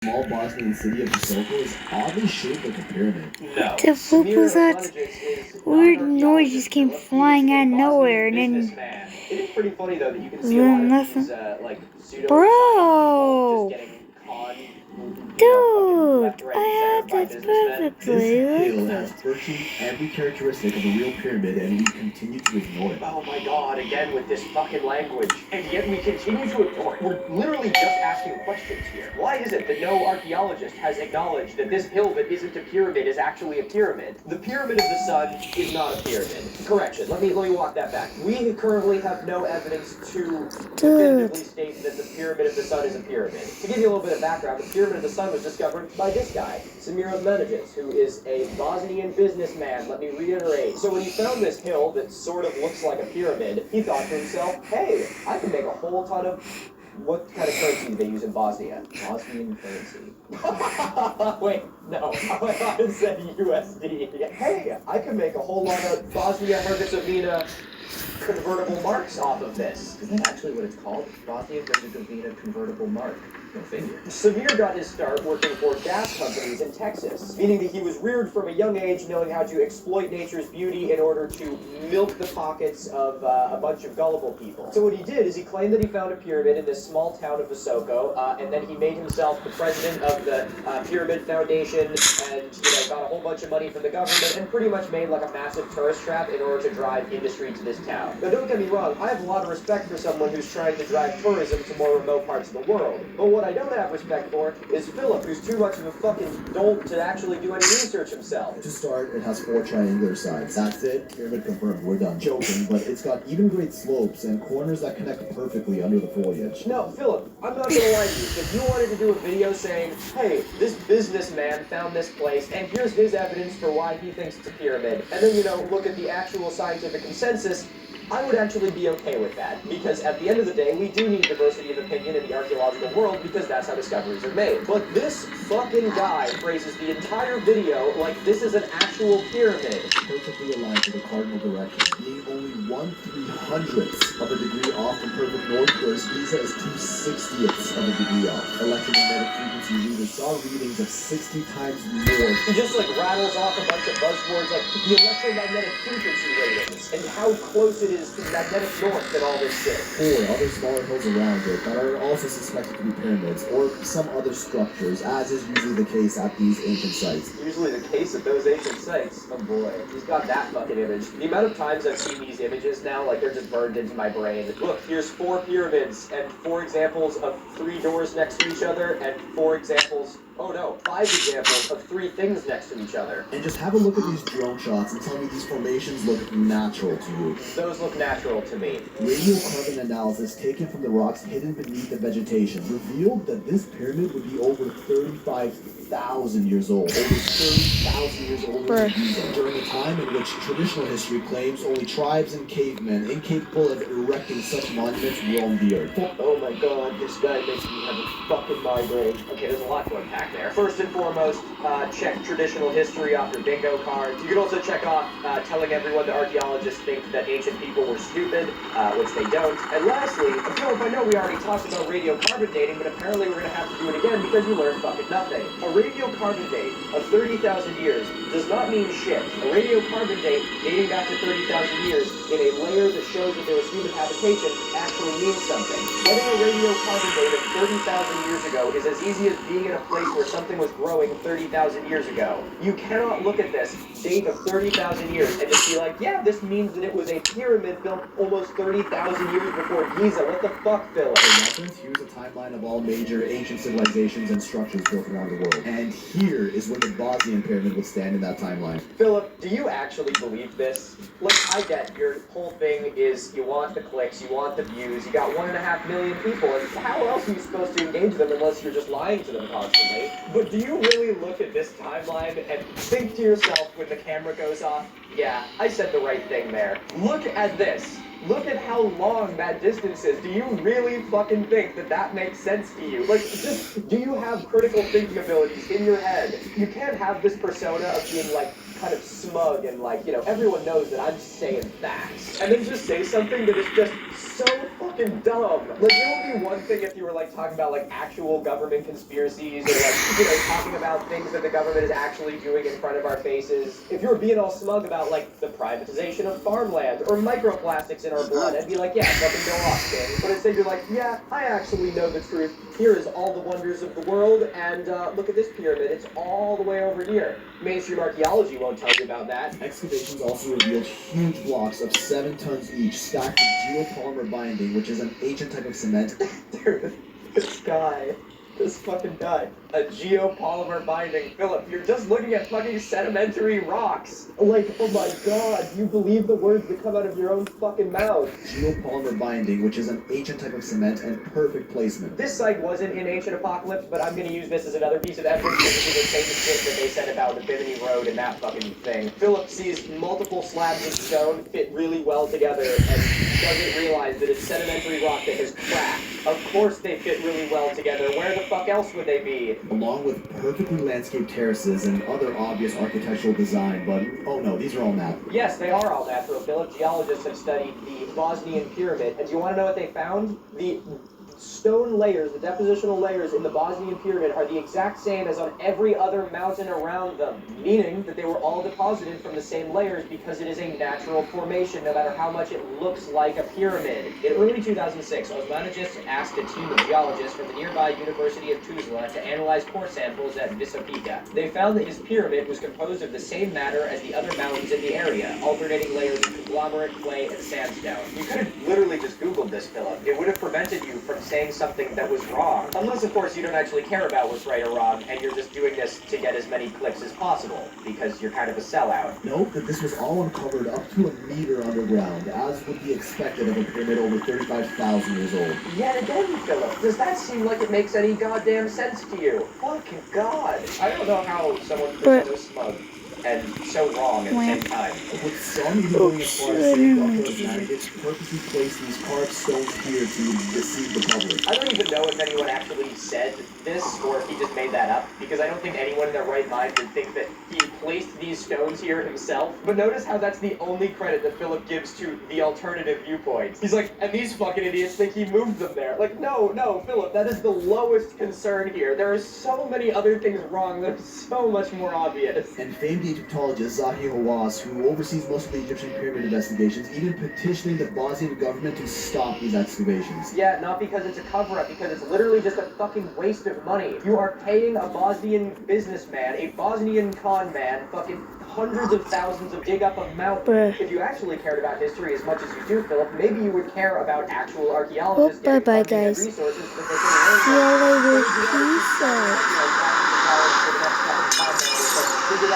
small Bosnian city of Visoko is oddly shaped like a pyramid. No. The fuck was that? Weird noise just came flying out of nowhere, and then It is pretty funny though that you can see a lot of these like pseudo Bro! just getting conned. Dude, I had this This perfectly. hill Look has at that. virtually every characteristic of a real pyramid, and we continue to ignore it. Oh my god, again with this fucking language. And yet we continue to ignore it. We're literally just asking questions here. Why is it that no archaeologist has acknowledged that this hill that isn't a pyramid is actually a pyramid? The Pyramid of the Sun is not a pyramid. Correction, let me walk that back. We currently have no evidence to definitively state that the Pyramid of the Sun is a pyramid. To give you a little bit of background, the Pyramid of the Sun was discovered by this guy, Semiramis Meneges, who is a Bosnian businessman, let me reiterate. So when he found this hill that sort of looks like a pyramid, he thought to himself, hey, I can make a whole ton of... What kind of currency do they use in Bosnia? Bosnian currency. Wait, no. I thought it said USD. Hey, I can make a whole lot of Bosnia-Herzegovina convertible marks off of this. Is that actually what it's called? Bosnia-Herzegovina convertible mark. Go figure. Samir got his start working for gas companies in Texas, meaning that he was reared from a young age knowing how to exploit nature's beauty in order to milk the pockets of a bunch of gullible people. So what he did is he claimed that he found a pyramid in this small town of Visoko, and then he made himself the president of the Pyramid Foundation and, got a whole bunch of money from the government and pretty much made like a massive tourist trap in order to drive industry to this town. Now don't get me wrong, I have a lot of respect for someone who's trying to drive tourism to more remote parts of the world, but what I don't have respect for is Philip, who's too much of a fucking dolt to actually do any research himself. To start, it has 4 triangular sides. That's it. Pyramid confirmed. We're done. Joking, but it's got even grade slopes and corners that connect perfectly under the foliage. No, Philip, I'm not gonna lie to you. If you wanted to do a video saying, hey, this businessman found this place, and here's his evidence for why he thinks it's a pyramid, and then, look at the actual scientific consensus, I would actually be okay with that, because at the end of the day, we do need diversity of opinion in the archaeological world, because that's how discoveries are made. But this fucking guy phrases the entire video like this is an actual pyramid. Perfectly aligned to the cardinal direction, being only 1/300th of a degree off from perfect north, whereas Giza is 2/60ths of a degree off. Electromagnetic frequency readers saw readings of 60 times more. He just rattles off a bunch of buzzwords like the electromagnetic frequency ratings and how close it is to the magnetic north and all this shit. 4 other smaller hills around it that are also suspected to be pyramids or some other structures, as is usually the case at these ancient sites. Usually the case at those ancient sites. Oh boy, he's got that fucking image. The amount of times I've seen these images now, they're just burned into my brain. Look, here's 4 pyramids and 4 examples of 3 doors next to each other and 4 examples, 5 examples of 3 things next to each other. And just have a look at these drone shots and tell me these formations look natural to you. Those look natural to me. Radiocarbon analysis taken from the rocks hidden beneath the vegetation revealed that this pyramid would be over 35,000 years old. Over 30,000 years older than Giza, during a time in which traditional history claims only tribes and cavemen incapable of erecting such monuments roamed the earth. Oh my god, this guy makes me have a fucking migraine. Okay, there's a lot to unpack there. First and foremost, check traditional history off your bingo cards. You can also check off telling everyone that archaeologists think that ancient people were stupid, which they don't. And lastly, Philip, I know we already talked about radiocarbon dating, but apparently we're going to have to do it again because you learned fucking nothing. A radiocarbon date of 30,000 years does not mean shit. A radiocarbon date dating back to 30,000 years in a layer that shows that there was human habitation actually means something. Getting a radiocarbon date of 30,000 years ago is as easy as being in a place where something was growing 30,000 years ago. You cannot look at this date of 30,000 years and just be like, yeah, this means that it was a pyramid built almost 30,000 years before Giza. What the fuck, Philip? For reference, here's a timeline of all major ancient civilizations and structures built around the world. And here is where the Bosnian pyramid would stand in that timeline. Philip, do you actually believe this? Look, I get your whole thing is you want the clicks, you want the views, you got 1.5 million people, and how else are you supposed to engage them unless you're just lying to them constantly? But do you really look at this timeline and think to yourself when the camera goes off, yeah, I said the right thing there. Look at this. Look at how long that distance is. Do you really fucking think that that makes sense to you? Just, do you have critical thinking abilities in your head? You can't have this persona of being, kind of smug and, everyone knows that I'm saying facts. And then just say something that is just so fucking dumb. Like, it would be one thing if you were like talking about like actual government conspiracies or like, you know, talking about things that the government is actually doing in front of our faces. If you were being all smug about like the privatization of farmland or microplastics in our blood, I'd be like, yeah, fucking go off, King. But instead you're like, yeah, I actually know the truth. Here is all the wonders of the world, and look at this pyramid. It's all the way over here. Mainstream archaeology won't tell you about that. Excavations also revealed huge blocks of 7 tons each, stacked with geopolymer binding, which is an ancient type of cement. Dude, this fucking guy. A geopolymer binding. Philip, you're just looking at fucking sedimentary rocks. Like, oh my god, you believe the words that come out of your own fucking mouth. Geopolymer binding, which is an ancient type of cement and perfect placement. This site wasn't in Ancient Apocalypse, but I'm gonna use this as another piece of evidence because it's the same shit that they said about the Bimini Road and that fucking thing. Philip sees multiple slabs of stone fit really well together and doesn't realize that it's sedimentary rock that has cracked. Of course they fit really well together. Where the fuck else would they be? Along with perfectly landscaped terraces and other obvious architectural design, but oh no, these are all natural. Yes, they are all natural. Philip, geologists have studied the Bosnian pyramid, and do you want to know what they found? The stone layers, the depositional layers in the Bosnian pyramid are the exact same as on every other mountain around them, meaning that they were all deposited from the same layers because it is a natural formation, no matter how much it looks like a pyramid. In early 2006, osmologists asked a team of geologists from the nearby University of Tuzla to analyze core samples at Visopica. They found that his pyramid was composed of the same matter as the other mountains in the area, alternating layers of conglomerate, clay, and sandstone. You could have literally just Googled this, Philip. It would have prevented you from saying something that was wrong. Unless, of course, you don't actually care about what's right or wrong, and you're just doing this to get as many clicks as possible, because you're kind of a sellout. Note that this was all uncovered up to a meter underground, as would be expected of a pyramid over 35,000 years old. Yet again, Philip, does that seem like it makes any goddamn sense to you? Fucking God. I don't know how someone could be so smug and so wrong at the same time. With some even going as far as saying Dr. Magnets purposely placed these carved stones here to deceive the public. I don't even know if anyone actually said this or if he just made that up, because I don't think anyone in their right mind would think that he placed these stones here himself. But notice how that's the only credit that Philip gives to the alternative viewpoint. He's like, and these fucking idiots think he moved them there. Like, no, Philip, that is the lowest concern here. There are so many other things wrong that are so much more obvious. And famed Egyptologist Zahi Hawass, who oversees most of the Egyptian pyramid investigations, even petitioning the Bosnian government to stop these excavations. Yeah, not because it's a cover-up, because it's literally just a fucking waste of money. You are paying a Bosnian businessman, a Bosnian con man, fucking hundreds of thousands to dig up a mountain. If you actually cared about history as much as you do, Philip, maybe you would care about actual archaeologists. Bye-bye, guys. Resources that they can learn. See you later. Peace out.